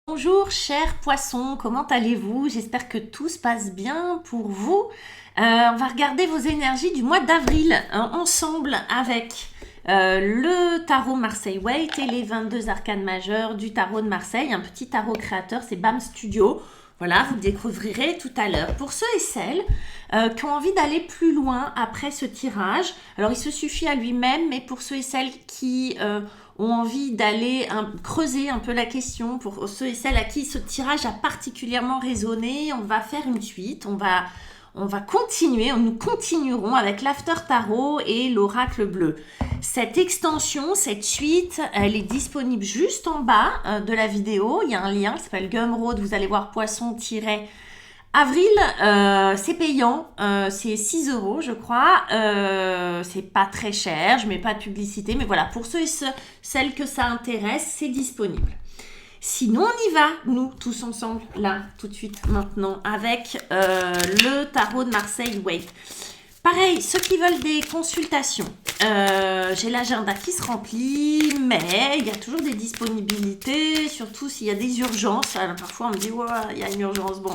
Bonjour chers poissons, comment allez-vous? J'espère que tout se passe bien pour vous. On va regarder vos énergies du mois d'avril ensemble avec le tarot Marseille Waite et les 22 arcanes majeures du tarot de Marseille. Un petit tarot créateur, c'est BAM Studio. Voilà, vous le découvrirez tout à l'heure. Pour ceux et celles qui ont envie d'aller plus loin après ce tirage, alors il se suffit à lui-même, mais pour ceux et celles qui ont envie d'aller creuser un peu la question, pour ceux et celles à qui ce tirage a particulièrement résonné, on va faire une suite, on va continuer, nous continuerons avec l'After Tarot et l'Oracle Bleu. Cette extension, cette suite, elle est disponible juste en bas de la vidéo. Il y a un lien qui s'appelle Gumroad, vous allez voir poisson-avril, c'est payant, c'est 6 € je crois, c'est pas très cher, je mets pas de publicité, mais voilà, pour ceux et celles que ça intéresse, c'est disponible. Sinon, on y va, nous, tous ensemble, là, tout de suite, maintenant, avec le tarot de Marseille Waite. Pareil, ceux qui veulent des consultations, j'ai l'agenda qui se remplit, mais il y a toujours des disponibilités, surtout s'il y a des urgences. Alors, parfois, on me dit, ouais, il y a une urgence. Bon,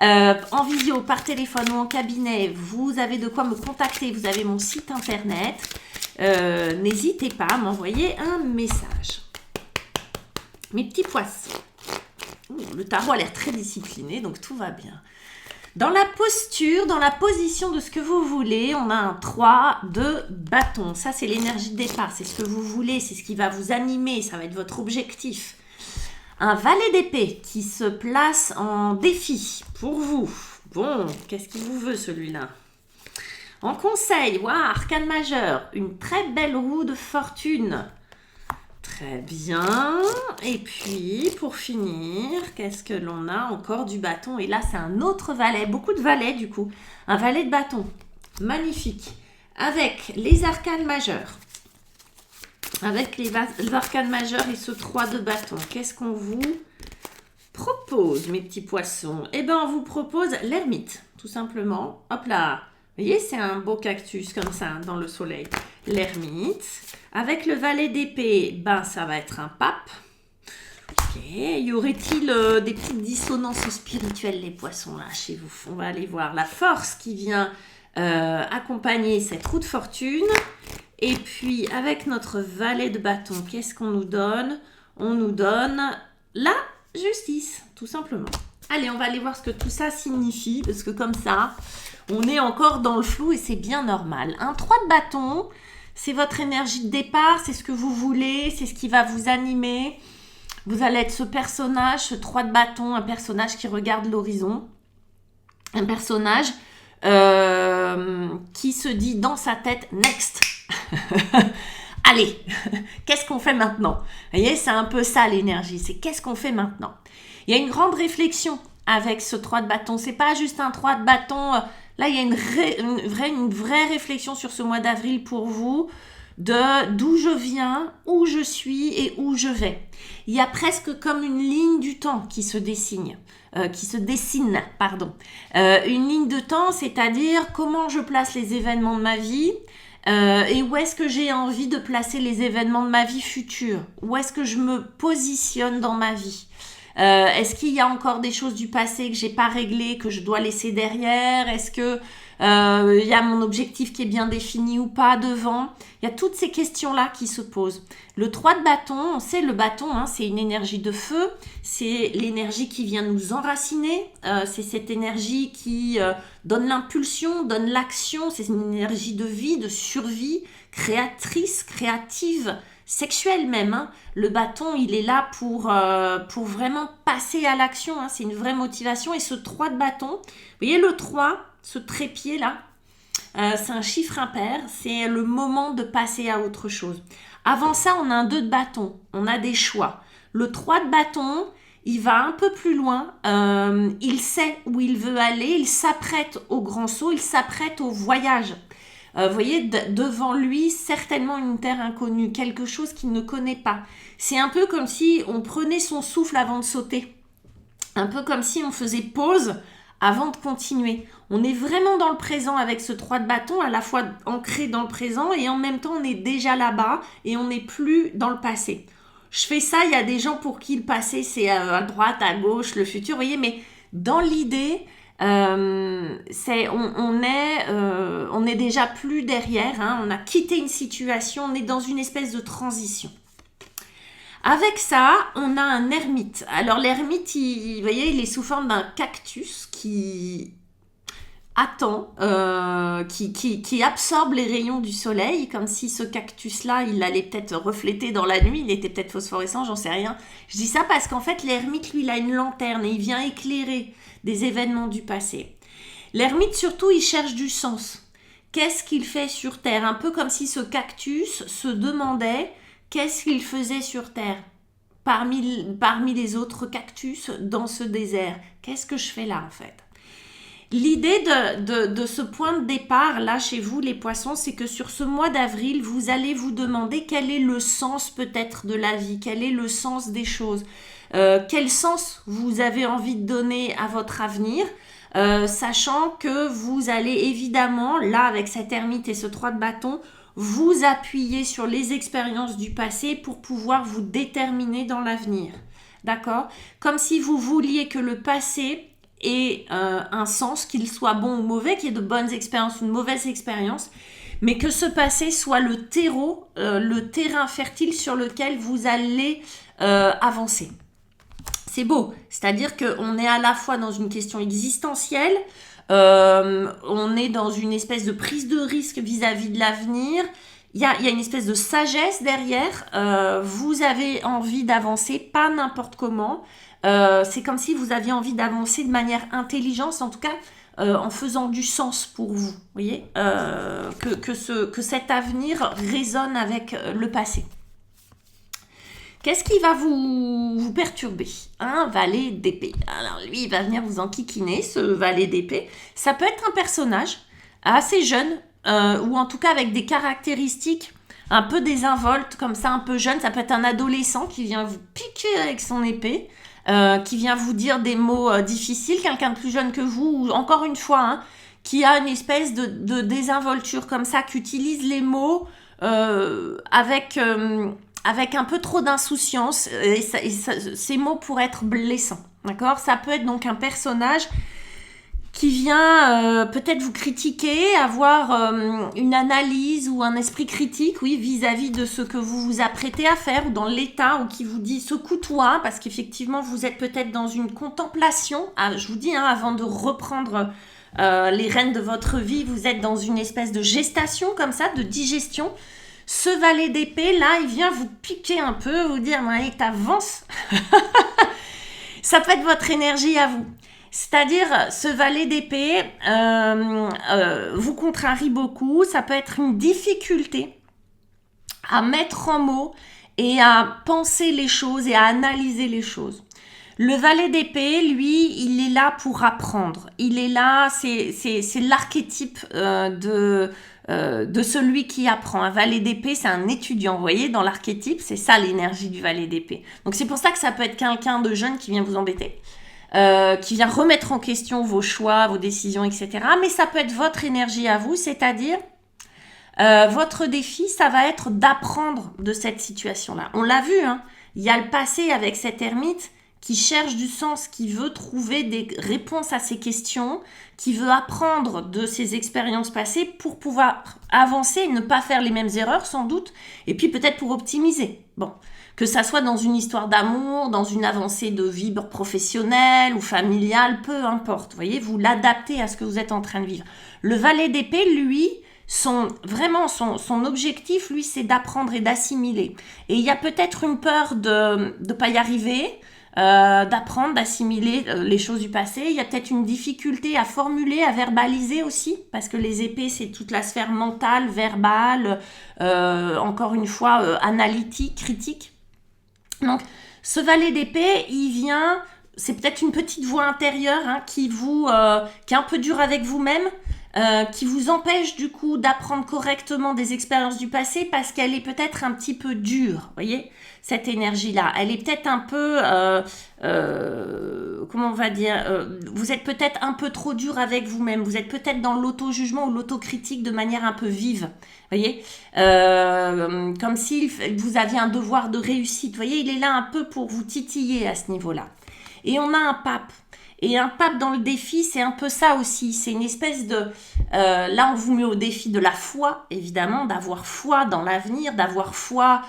en visio, par téléphone ou en cabinet, vous avez de quoi me contacter. Vous avez mon site internet. N'hésitez pas à m'envoyer un message. Mes petits poissons. Le tarot a l'air très discipliné, donc tout va bien. Dans la posture, dans la position de ce que vous voulez, on a un 3 de bâton. Ça, c'est l'énergie de départ. C'est ce que vous voulez, c'est ce qui va vous animer. Ça va être votre objectif. Un valet d'épée qui se place en défi pour vous. Bon, qu'est-ce qu'il vous veut celui-là? En conseil, wow, arcane majeur, une très belle roue de fortune. Très bien. Et puis, pour finir, qu'est-ce que l'on a? Encore du bâton. Et là, c'est un autre valet. Beaucoup de valets, du coup. Un valet de bâton. Magnifique. Avec les arcanes majeurs. Avec les arcanes majeurs et ce 3 de bâton. Qu'est-ce qu'on vous propose, mes petits poissons? Eh bien, on vous propose l'ermite, tout simplement. Hop là. Vous voyez, c'est un beau cactus comme ça, dans le soleil. L'ermite. Avec le valet d'épée, ben, ça va être un pape. Ok. Y aurait-il des petites dissonances spirituelles, les poissons, là, chez vous? On va aller voir la force qui vient accompagner cette roue de fortune. Et puis, avec notre valet de bâton, qu'est-ce qu'on nous donne? On nous donne la justice, tout simplement. Allez, on va aller voir ce que tout ça signifie, parce que comme ça, on est encore dans le flou et c'est bien normal. Un 3 de bâton, c'est votre énergie de départ, c'est ce que vous voulez, c'est ce qui va vous animer. Vous allez être ce personnage, ce 3 de bâton, un personnage qui regarde l'horizon. Un personnage qui se dit dans sa tête « next ». Allez, qu'est-ce qu'on fait maintenant? Vous voyez, c'est un peu ça l'énergie, c'est qu'est-ce qu'on fait maintenant? Il y a une grande réflexion avec ce 3 de bâton, c'est pas juste un 3 de bâton, là il y a une vraie réflexion sur ce mois d'avril pour vous, de d'où je viens, où je suis et où je vais. Il y a presque comme une ligne du temps qui se dessine. Une ligne de temps, c'est-à-dire comment je place les événements de ma vie, et où est-ce que j'ai envie de placer les événements de ma vie future? Où est-ce que je me positionne dans ma vie? Est-ce qu'il y a encore des choses du passé que j'ai pas réglées, que je dois laisser derrière? Est-ce que il y a mon objectif qui est bien défini ou pas devant? Il y a toutes ces questions-là qui se posent. Le 3 de bâton, on sait le bâton, hein, c'est une énergie de feu, c'est l'énergie qui vient nous enraciner, c'est cette énergie qui donne l'impulsion, donne l'action, c'est une énergie de vie, de survie, créatrice, créative, sexuelle même. Hein. Le bâton, il est là pour vraiment passer à l'action, hein, c'est une vraie motivation. Et ce 3 de bâton, vous voyez le 3, ce trépied là, c'est un chiffre impair, c'est le moment de passer à autre chose. Avant ça, on a un 2 de bâton, on a des choix. Le 3 de bâton, il va un peu plus loin, il sait où il veut aller, il s'apprête au grand saut, il s'apprête au voyage. Vous voyez, devant lui, certainement une terre inconnue, quelque chose qu'il ne connaît pas. C'est un peu comme si on prenait son souffle avant de sauter. Un peu comme si on faisait pause avant de continuer. On est vraiment dans le présent avec ce 3 de bâton, à la fois ancré dans le présent et en même temps on est déjà là-bas et on n'est plus dans le passé. je fais ça, il y a des gens pour qui le passé c'est à droite, à gauche, le futur, vous voyez, mais dans l'idée, on est déjà plus derrière, hein, on a quitté une situation, on est dans une espèce de transition. Avec ça, on a un ermite. Alors l'ermite, vous voyez, il est sous forme d'un cactus qui attend, qui absorbe les rayons du soleil, comme si ce cactus-là, il allait peut-être refléter dans la nuit, il était peut-être phosphorescent, j'en sais rien. Je dis ça parce qu'en fait, l'ermite, lui, il a une lanterne et il vient éclairer des événements du passé. L'ermite, surtout, il cherche du sens. Qu'est-ce qu'il fait sur Terre? Un peu comme si ce cactus se demandait qu'est-ce qu'il faisait sur Terre parmi les autres cactus dans ce désert. Qu'est-ce que je fais là, en fait? L'idée de ce point de départ, là, chez vous, les poissons, c'est que sur ce mois d'avril, vous allez vous demander quel est le sens peut-être de la vie, quel est le sens des choses, quel sens vous avez envie de donner à votre avenir, sachant que vous allez évidemment, là, avec cette ermite et ce 3 de bâton, vous appuyer sur les expériences du passé pour pouvoir vous déterminer dans l'avenir. D'accord? Comme si vous vouliez que le passé ait un sens, qu'il soit bon ou mauvais, qu'il y ait de bonnes expériences ou de mauvaises expériences, mais que ce passé soit le terreau, le terrain fertile sur lequel vous allez avancer. C'est beau, c'est-à-dire qu'on est à la fois dans une question existentielle, on est dans une espèce de prise de risque vis-à-vis de l'avenir, il y a une espèce de sagesse derrière, vous avez envie d'avancer, pas n'importe comment, c'est comme si vous aviez envie d'avancer de manière intelligente, en tout cas en faisant du sens pour vous, voyez, que cet avenir résonne avec le passé. Qu'est-ce qui va vous perturber? Un valet d'épée. Alors lui, il va venir vous enquiquiner, ce valet d'épée. Ça peut être un personnage assez jeune, ou en tout cas avec des caractéristiques un peu désinvoltes, comme ça, un peu jeune. Ça peut être un adolescent qui vient vous piquer avec son épée, qui vient vous dire des mots difficiles, quelqu'un de plus jeune que vous, ou encore une fois, hein, qui a une espèce de désinvolture comme ça, qui utilise les mots avec un peu trop d'insouciance, et ces mots pourraient être blessants, d'accord? Ça peut être donc un personnage qui vient peut-être vous critiquer, avoir une analyse ou un esprit critique, oui, vis-à-vis de ce que vous vous apprêtez à faire, ou dans l'état, ou qui vous dit secoue-toi, parce qu'effectivement, vous êtes peut-être dans une contemplation, je vous dis, hein, avant de reprendre les rênes de votre vie, vous êtes dans une espèce de gestation, comme ça, de digestion. Ce valet d'épée, là, il vient vous piquer un peu, vous dire, allez, t'avances. Ça peut être votre énergie à vous. C'est-à-dire, ce valet d'épée vous contrarie beaucoup. Ça peut être une difficulté à mettre en mots et à penser les choses et à analyser les choses. Le valet d'épée, lui, il est là pour apprendre. Il est là, c'est l'archétype de celui qui apprend. Un valet d'épée, c'est un étudiant, vous voyez, dans l'archétype, c'est ça l'énergie du valet d'épée. Donc c'est pour ça que ça peut être quelqu'un de jeune qui vient vous embêter, qui vient remettre en question vos choix, vos décisions, etc. Mais ça peut être votre énergie à vous, c'est-à-dire votre défi, ça va être d'apprendre de cette situation-là. On l'a vu, hein, il y a le passé avec cette ermite qui cherche du sens, qui veut trouver des réponses à ses questions, qui veut apprendre de ses expériences passées pour pouvoir avancer et ne pas faire les mêmes erreurs sans doute, et puis peut-être pour optimiser. Bon, que ça soit dans une histoire d'amour, dans une avancée de vie professionnelle ou familiale, peu importe, vous voyez, vous l'adaptez à ce que vous êtes en train de vivre. Le valet d'épée, lui, son objectif, lui, c'est d'apprendre et d'assimiler. Et il y a peut-être une peur de ne pas y arriver, d'apprendre, d'assimiler les choses du passé. Il y a peut-être une difficulté à formuler, à verbaliser aussi, parce que les épées, c'est toute la sphère mentale, verbale, encore une fois, analytique, critique. Donc, ce valet d'épée, il vient, c'est peut-être une petite voix intérieure hein, qui est un peu dure avec vous-même, qui vous empêche du coup d'apprendre correctement des expériences du passé parce qu'elle est peut-être un petit peu dure, vous voyez, cette énergie-là. Elle est peut-être un peu, comment on va dire, vous êtes peut-être un peu trop dur avec vous-même, vous êtes peut-être dans l'auto-jugement ou l'autocritique de manière un peu vive, voyez, comme si vous aviez un devoir de réussite, voyez, il est là un peu pour vous titiller à ce niveau-là. Et on a un pape. Et un pape dans le défi, c'est un peu ça aussi. C'est une espèce de... là, on vous met au défi de la foi, évidemment, d'avoir foi dans l'avenir, d'avoir foi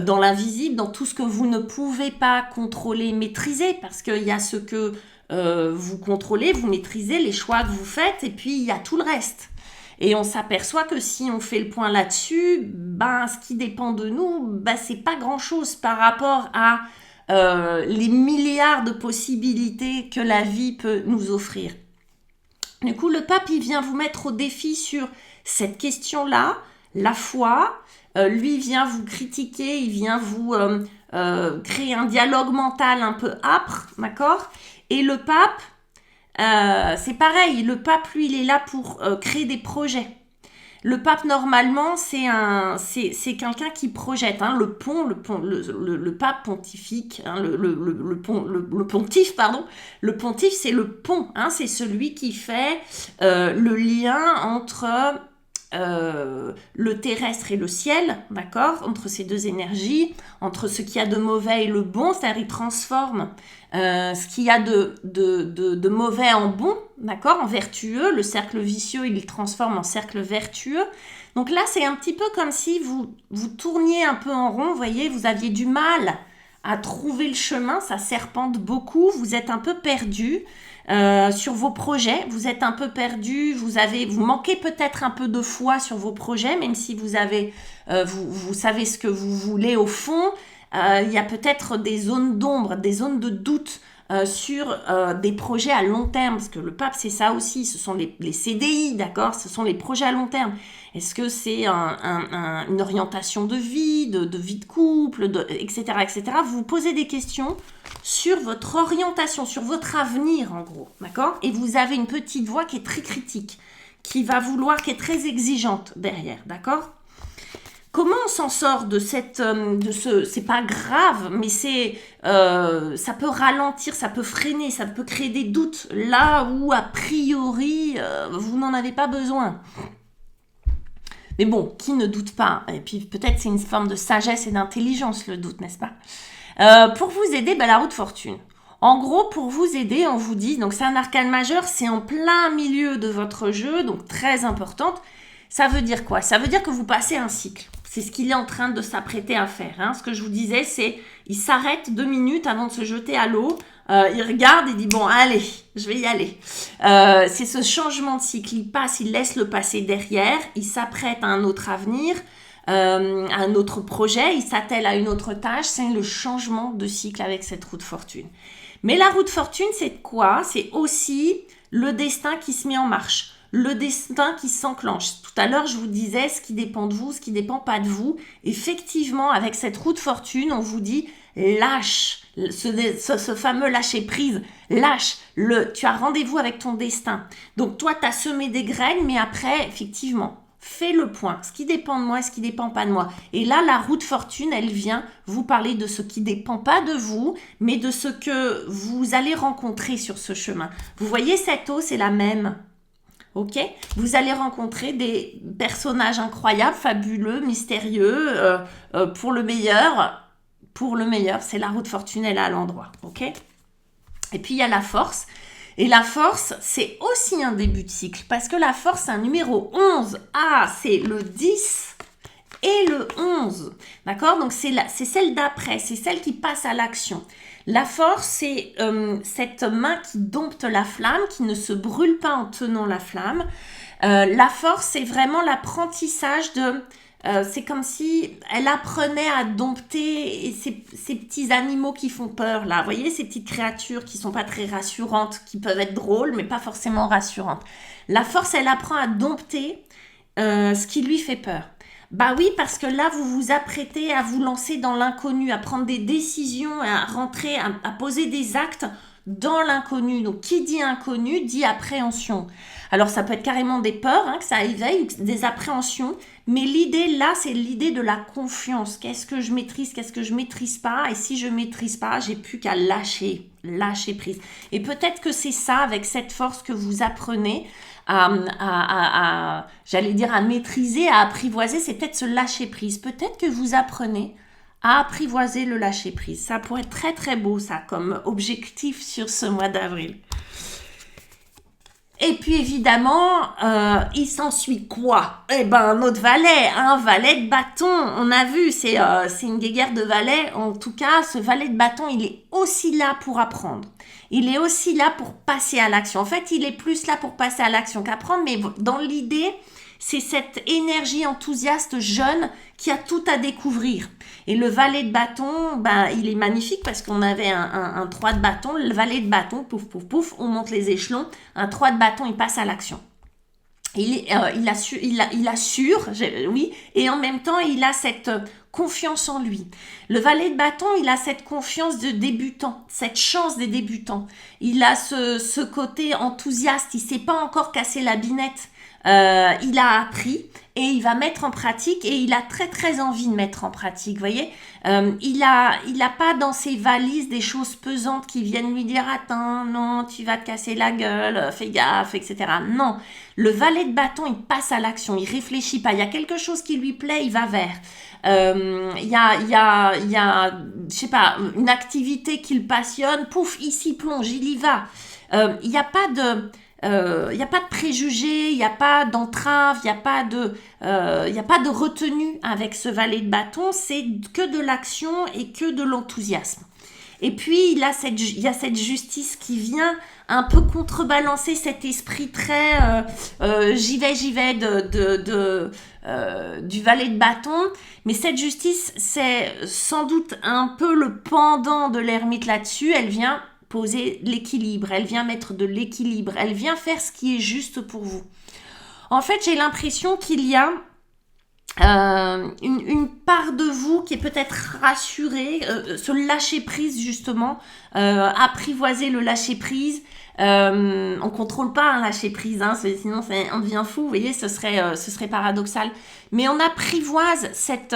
dans l'invisible, dans tout ce que vous ne pouvez pas contrôler, maîtriser, parce qu'il y a ce que vous contrôlez, vous maîtrisez, les choix que vous faites, et puis il y a tout le reste. Et on s'aperçoit que si on fait le point là-dessus, ben, ce qui dépend de nous, ben, c'est pas grand-chose par rapport à les milliards de possibilités que la vie peut nous offrir. Du coup, le pape, il vient vous mettre au défi sur cette question-là, la foi. Lui, il vient vous critiquer, il vient vous créer un dialogue mental un peu âpre, d'accord? Et le pape, c'est pareil, le pape, lui, il est là pour créer des projets. Le pape, normalement, c'est quelqu'un qui projette. Hein, le pape pontifique, hein, le pontife, pardon. Le pontife, c'est le pont. Hein, c'est celui qui fait le lien entre le terrestre et le ciel, d'accord, entre ces deux énergies, entre ce qu'il y a de mauvais et le bon, c'est-à-dire il transforme ce qu'il y a de mauvais en bon, d'accord, en vertueux, le cercle vicieux, il le transforme en cercle vertueux. Donc là, c'est un petit peu comme si vous tourniez un peu en rond, vous voyez, vous aviez du mal à trouver le chemin, ça serpente beaucoup, vous êtes un peu perdu sur vos projets, vous êtes un peu perdu, vous manquez peut-être un peu de foi sur vos projets, même si vous avez, vous savez ce que vous voulez au fond. Il y a peut-être des zones d'ombre, des zones de doute sur des projets à long terme, parce que le pape, c'est ça aussi, ce sont les CDI, d'accord, ce sont les projets à long terme. Est-ce que c'est une orientation de vie, de vie de couple, etc., etc. Vous vous posez des questions sur votre orientation, sur votre avenir, en gros, d'accord? Et vous avez une petite voix qui est très critique, qui est très exigeante derrière, d'accord? Comment on s'en sort de c'est pas grave, mais ça peut ralentir, ça peut freiner, ça peut créer des doutes là où a priori vous n'en avez pas besoin. Mais bon, qui ne doute pas? Et puis peut-être c'est une forme de sagesse et d'intelligence le doute, n'est-ce pas? Pour vous aider, la roue de fortune. En gros, pour vous aider, on vous dit, donc c'est un arcane majeur, c'est en plein milieu de votre jeu, donc très importante. Ça veut dire quoi? Ça veut dire que vous passez un cycle. C'est ce qu'il est en train de s'apprêter à faire. Hein. Ce que je vous disais, c'est il s'arrête 2 minutes avant de se jeter à l'eau. Il regarde et dit bon, allez, je vais y aller. C'est ce changement de cycle. Il passe, il laisse le passé derrière. Il s'apprête à un autre avenir, à un autre projet. Il s'attelle à une autre tâche. C'est le changement de cycle avec cette roue de fortune. Mais la roue de fortune, c'est quoi? C'est aussi le destin qui se met en marche. Le destin qui s'enclenche. Tout à l'heure, je vous disais ce qui dépend de vous, ce qui ne dépend pas de vous. Effectivement, avec cette roue de fortune, on vous dit lâche ce fameux lâcher prise. Lâche, tu as rendez-vous avec ton destin. Donc toi, tu as semé des graines, mais après, effectivement, fais le point. Ce qui dépend de moi, ce qui ne dépend pas de moi. Et là, la roue de fortune, elle vient vous parler de ce qui ne dépend pas de vous, mais de ce que vous allez rencontrer sur ce chemin. Vous voyez, cette eau, c'est la même. Ok, vous allez rencontrer des personnages incroyables, fabuleux, mystérieux, pour le meilleur, c'est la roue de fortune, elle est à l'endroit, ok? Et puis il y a la force, et la force, c'est aussi un début de cycle, parce que la force, c'est un numéro 11, c'est le 10 et le 11, d'accord? Donc c'est celle d'après, c'est celle qui passe à l'action. La force, c'est cette main qui dompte la flamme, qui ne se brûle pas en tenant la flamme. La force, c'est vraiment l'apprentissage de... c'est comme si elle apprenait à dompter ces petits animaux qui font peur, là. Vous voyez, ces petites créatures qui sont pas très rassurantes, qui peuvent être drôles, mais pas forcément rassurantes. La force, elle apprend à dompter ce qui lui fait peur. Bah oui, parce que là, vous vous apprêtez à vous lancer dans l'inconnu, à prendre des décisions, à rentrer, à poser des actes dans l'inconnu. Donc, qui dit inconnu, dit appréhension. Alors, ça peut être carrément des peurs, que ça éveille, des appréhensions. Mais l'idée, là, c'est l'idée de la confiance. Qu'est-ce que je maîtrise, qu'est-ce que je maîtrise pas? Et si je maîtrise pas, j'ai plus qu'à lâcher. lâcher prise. Et peut-être que c'est ça, avec cette force que vous apprenez j'allais dire, à maîtriser, à apprivoiser, c'est peut-être ce lâcher prise. Peut-être que vous apprenez à apprivoiser le lâcher prise. Ça pourrait être très très beau, ça, comme objectif sur ce mois d'avril. Et puis évidemment, il s'ensuit quoi? Eh ben, un autre valet, un valet de bâton. On a vu, c'est une guéguerre de valet. En tout cas, ce valet de bâton, il est aussi là pour apprendre. Il est aussi là pour passer à l'action. En fait, il est plus là pour passer à l'action qu'apprendre, mais dans l'idée, c'est cette énergie enthousiaste jeune qui a tout à découvrir. Et le valet de bâton, ben, il est magnifique parce qu'on avait un 3 de bâton. Le valet de bâton, pouf, pouf, pouf, on monte les échelons. Un 3 de bâton, il passe à l'action. Il assure, oui, et en même temps, il a cette confiance en lui. Le valet de bâton, il a cette confiance de débutant, cette chance des débutants. Il a ce côté enthousiaste, il ne s'est pas encore cassé la binette. Il a appris et il va mettre en pratique et il a très très envie de mettre en pratique, vous voyez. Il a pas dans ses valises des choses pesantes qui viennent lui dire attends, non, tu vas te casser la gueule, fais gaffe, etc. Non, le valet de bâton, il passe à l'action, il réfléchit pas, il y a quelque chose qui lui plaît, il va vers. Il y a, je sais pas, une activité qui le passionne, pouf, il s'y plonge, il y va. Il n'y a pas de... Il n'y a pas de préjugés, il n'y a pas d'entrave, il n'y a pas de retenue avec ce valet de bâton, c'est que de l'action et que de l'enthousiasme. Et puis, il y a cette justice qui vient un peu contrebalancer cet esprit très j'y vais du valet de bâton. Mais cette justice, c'est sans doute un peu le pendant de l'ermite là-dessus. Elle vient poser l'équilibre, elle vient mettre de l'équilibre, elle vient faire ce qui est juste pour vous. En fait, j'ai l'impression qu'il y a une part de vous qui est peut-être rassurée, ce lâcher prise justement, apprivoiser le lâcher prise. On contrôle pas un lâcher prise, hein, sinon on devient fou, vous voyez, ce serait paradoxal. Mais on apprivoise cette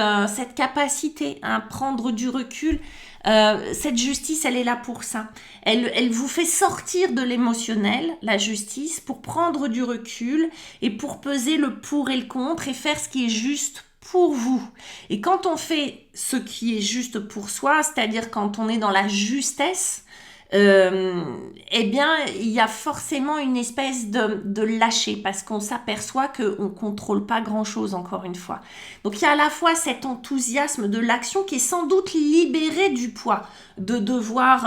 capacité à prendre du recul. Cette justice, elle est là pour ça. Elle vous fait sortir de l'émotionnel, la justice, pour prendre du recul et pour peser le pour et le contre et faire ce qui est juste pour vous. Et quand on fait ce qui est juste pour soi, c'est-à-dire quand on est dans la justesse, eh bien, il y a forcément une espèce de lâcher parce qu'on s'aperçoit qu'on ne contrôle pas grand-chose, encore une fois. Donc, il y a à la fois cet enthousiasme de l'action qui est sans doute libéré du poids, du devoir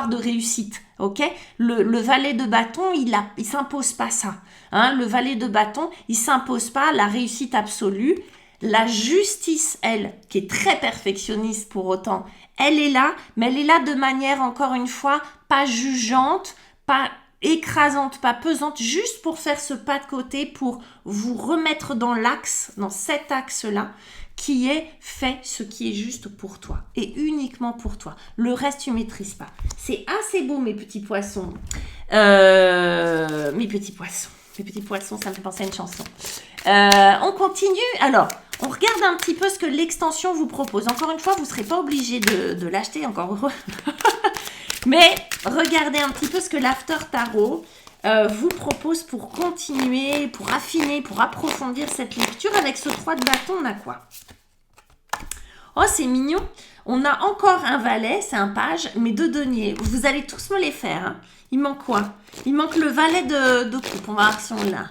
de réussite. Ok, le valet de bâton, il s'impose pas ça. Hein, le valet de bâton, il s'impose pas la réussite absolue. La justice, elle, qui est très perfectionniste pour autant, elle est là, mais elle est là de manière, encore une fois, pas jugeante, pas écrasante, pas pesante, juste pour faire ce pas de côté, pour vous remettre dans l'axe, dans cet axe-là, qui est fait ce qui est juste pour toi, et uniquement pour toi. Le reste, tu ne maîtrises pas. C'est assez beau, mes petits poissons. Mes petits poissons, ça me fait penser à une chanson. On continue. Alors, on regarde un petit peu ce que l'extension vous propose. Encore une fois, vous ne serez pas obligé de l'acheter, encore heureux. Mais regardez un petit peu ce que l'After Tarot vous propose pour continuer, pour affiner, pour approfondir cette lecture. Avec ce 3 de bâton, on a quoi? Oh, c'est mignon. On a encore un valet, c'est un page, mais 2 deniers. Vous allez tous me les faire. Hein. Il manque quoi? Il manque le valet de coupe. On va voir si on l'a.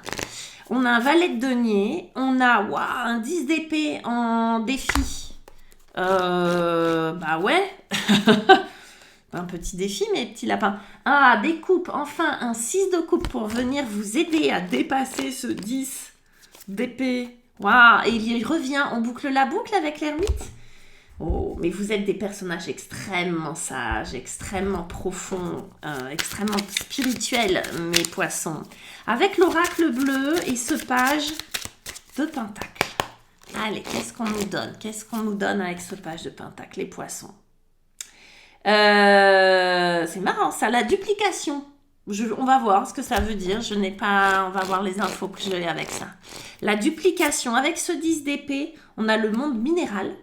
On a un valet de denier. On a un 10 d'épée en défi. Bah ouais. Un petit défi, mes petits lapins. Ah, des coupes. Enfin, un 6 de coupe pour venir vous aider à dépasser ce 10 d'épée. Waouh. Et il revient. On boucle la boucle avec l'ermite. Oh, mais vous êtes des personnages extrêmement sages, extrêmement profonds, extrêmement spirituels, mes poissons. Avec l'oracle bleu et ce page de pentacle. Allez, qu'est-ce qu'on nous donne? Qu'est-ce qu'on nous donne avec ce page de pentacle, les poissons? C'est marrant, ça, la duplication. On va voir ce que ça veut dire. On va voir les infos que j'ai avec ça. La duplication. Avec ce 10 d'épée, on a le monde minéral.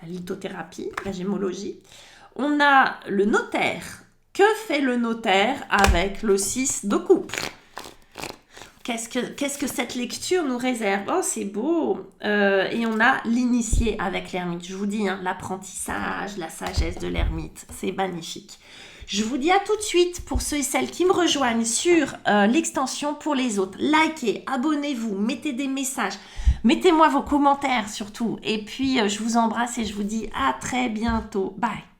la lithothérapie, la gémologie. On a le notaire. Que fait le notaire avec le 6 de coupe? Qu'est-ce que cette lecture nous réserve? Oh, c'est beau! Et on a l'initié avec l'ermite. Je vous dis, hein, l'apprentissage, la sagesse de l'ermite, c'est magnifique. Je vous dis à tout de suite pour ceux et celles qui me rejoignent sur l'extension pour les autres. Likez, abonnez-vous, mettez des messages, mettez-moi vos commentaires surtout. Et puis, je vous embrasse et je vous dis à très bientôt. Bye!